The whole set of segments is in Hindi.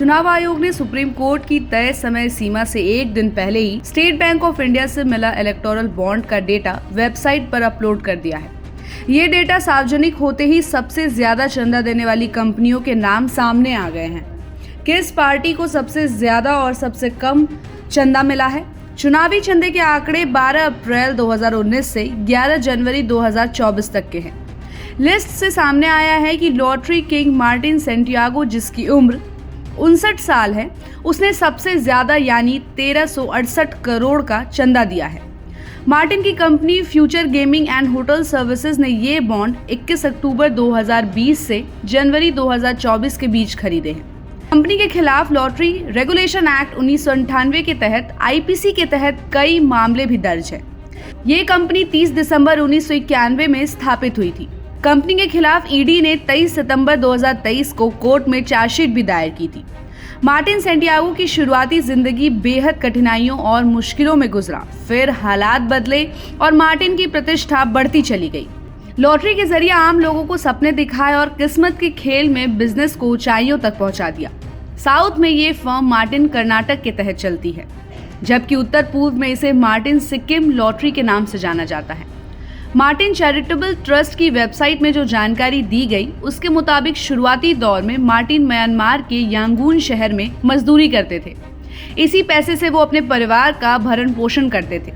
चुनाव आयोग ने सुप्रीम कोर्ट की तय समय सीमा से एक दिन पहले ही स्टेट बैंक ऑफ इंडिया से मिला इलेक्टोरल बॉन्ड का डेटा वेबसाइट पर अपलोड कर दिया है। ये डेटा सार्वजनिक होते ही सबसे ज्यादा चंदा देने वाली कंपनियों के नाम सामने आ गए हैं। किस पार्टी को सबसे ज्यादा और सबसे कम चंदा मिला है? चुनावी चंदे के आंकड़े 12 अप्रैल 2019 से 11 जनवरी 2024 तक के हैं। लिस्ट से सामने आया है कि लॉटरी किंग मार्टिन सेंटियागो, जिसकी उम्र 59 साल है, उसने सबसे ज्यादा यानी 1368 करोड़ का चंदा दिया है। मार्टिन की company future gaming and hotel services ने ये बॉन्ड 21 अक्टूबर 2020 से जनवरी 2024 के बीच खरीदे हैं। कंपनी के खिलाफ लॉटरी रेगुलेशन एक्ट 1998 के तहत आईपीसी के तहत कई मामले भी दर्ज है। ये कंपनी 30 दिसंबर 1991 में स्थापित हुई थी। कंपनी के खिलाफ ईडी ने 23 सितंबर 2023 को कोर्ट में चार्जशीट भी दायर की थी। मार्टिन सेंटियागो की शुरुआती जिंदगी बेहद कठिनाइयों और मुश्किलों में गुजरा, फिर हालात बदले और मार्टिन की प्रतिष्ठा बढ़ती चली गई। लॉटरी के जरिए आम लोगों को सपने दिखाए और किस्मत के खेल में बिजनेस को ऊंचाइयों तक पहुंचा दिया। साउथ में ये फर्म मार्टिन कर्नाटक के तहत चलती है, जबकि उत्तर पूर्व में इसे मार्टिन सिक्किम लॉटरी के नाम से जाना जाता है। मार्टिन चैरिटेबल ट्रस्ट की वेबसाइट में जो जानकारी दी गई, उसके मुताबिक शुरुआती दौर में मार्टिन म्यांमार के यांगून शहर में मजदूरी करते थे। इसी पैसे से वो अपने परिवार का भरण पोषण करते थे।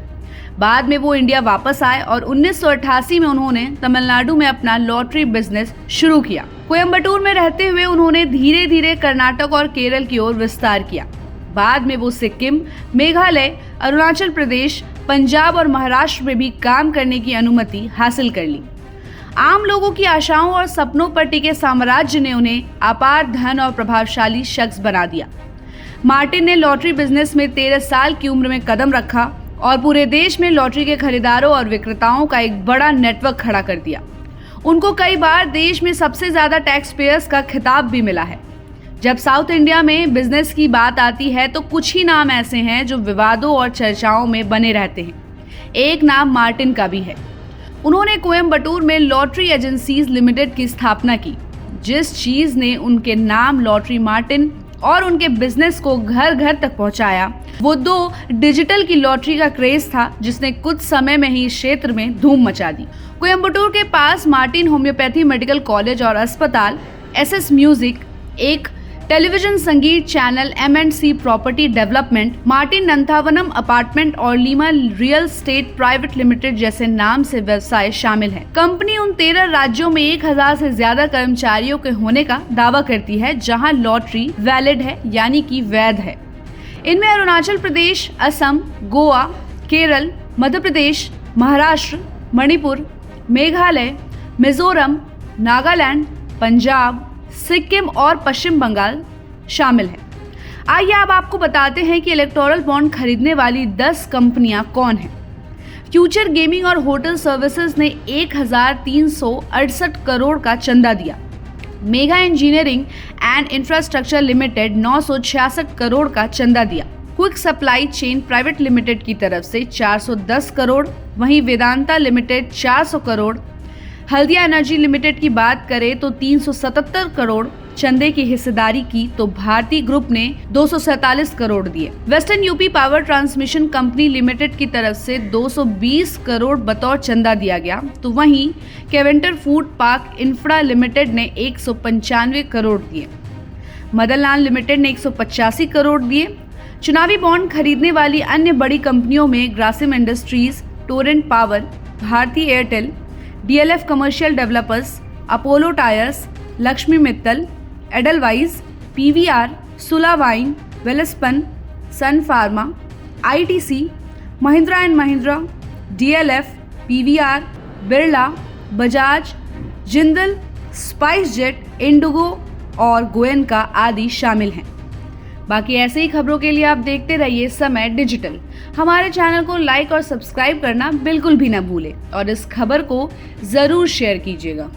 बाद में वो इंडिया वापस आए और 1988 में उन्होंने तमिलनाडु में अपना लॉटरी बिजनेस शुरू किया। कोयम्बटूर में रहते हुए उन्होंने धीरे धीरे कर्नाटक और केरल की ओर विस्तार किया। बाद में वो सिक्किम, मेघालय, अरुणाचल प्रदेश, पंजाब और महाराष्ट्र में भी काम करने की अनुमति हासिल कर ली। आम लोगों की आशाओं और सपनों पर टिके साम्राज्य ने उन्हें अपार धन और प्रभावशाली शख्स बना दिया। मार्टिन ने लॉटरी बिजनेस में 13 साल की उम्र में कदम रखा और पूरे देश में लॉटरी के खरीदारों और विक्रेताओं का एक बड़ा नेटवर्क खड़ा कर दिया। उनको कई बार देश में सबसे ज्यादा टैक्स पेयर्स का खिताब भी मिला है। जब साउथ इंडिया में बिजनेस की बात आती है तो कुछ ही नाम ऐसे हैं जो विवादों और चर्चाओं में बने रहते हैं। एक नाम मार्टिन का भी है। उन्होंने कोयम्बटूर में लॉटरी एजेंसीज लिमिटेड की स्थापना की। जिस चीज ने उनके नाम लॉटरी मार्टिन और उनके बिजनेस को घर घर तक पहुंचाया, वो डिजिटल की लॉटरी का क्रेज था, जिसने कुछ समय में ही क्षेत्र में धूम मचा दी। कोयम्बटूर के पास मार्टिन होम्योपैथी मेडिकल कॉलेज और अस्पताल, एसएस म्यूजिक, एक टेलीविजन संगीत channel, M&C property development, Martin Nanthavanam apartment और Lima real estate private limited जैसे नाम से व्यवसाय शामिल है। कंपनी उन 13 राज्यों में 1000 से ज्यादा कर्मचारियों के होने का दावा करती है जहां लॉटरी वैलिड है, यानी कि वैध है। इनमें अरुणाचल प्रदेश, असम, गोवा, केरल, मध्य प्रदेश, महाराष्ट्र, मणिपुर, मेघालय, मिजोरम, नागालैंड, पंजाब, सिक्किम और पश्चिम बंगाल शामिल है। आइए अब आपको बताते हैं कि इलेक्टोरल बॉन्ड खरीदने वाली 10 कंपनियां कौन हैं। फ्यूचर गेमिंग और होटल सर्विसेज ने 1368 करोड़ का चंदा दिया। Mega engineering and infrastructure limited 966 crore का चंदा दिया। Quick supply chain private limited की तरफ से 410 करोड़, वहीं Vedanta limited 400 crore. Haldia energy limited की बात करें तो 377 करोड़ चंदे की हिस्सेदारी की, तो भारती ग्रुप ने 247 करोड़ दिए। Western UP power transmission company limited की तरफ से 220 करोड़ बतौर चंदा दिया गया, तो वहीं Keventer food park infra limited ने 195 करोड़ दिए। मदनलाल लिमिटेड ने 185 करोड़ दिए। चुनावी बॉन्ड खरीदने वाली अन्य बड़ी कंपनियों में Grasim Industries, Torrent Power, Bharti Airtel, DLF commercial developers, Apollo Tyres, Lakshmi Mittal, Edelweiss, PVR, Sula wine, Welspun, Sun Pharma, ITC, Mahindra and Mahindra, DLF, PVR, Birla, Bajaj, Jindal, SpiceJet, IndiGo और गोयनका आदि शामिल हैं। बाकी ऐसे ही खबरों के लिए आप देखते रहिए समय डिजिटल। हमारे चैनल को लाइक और सब्सक्राइब करना बिल्कुल भी ना भूलें और इस खबर को जरूर शेयर कीजिएगा।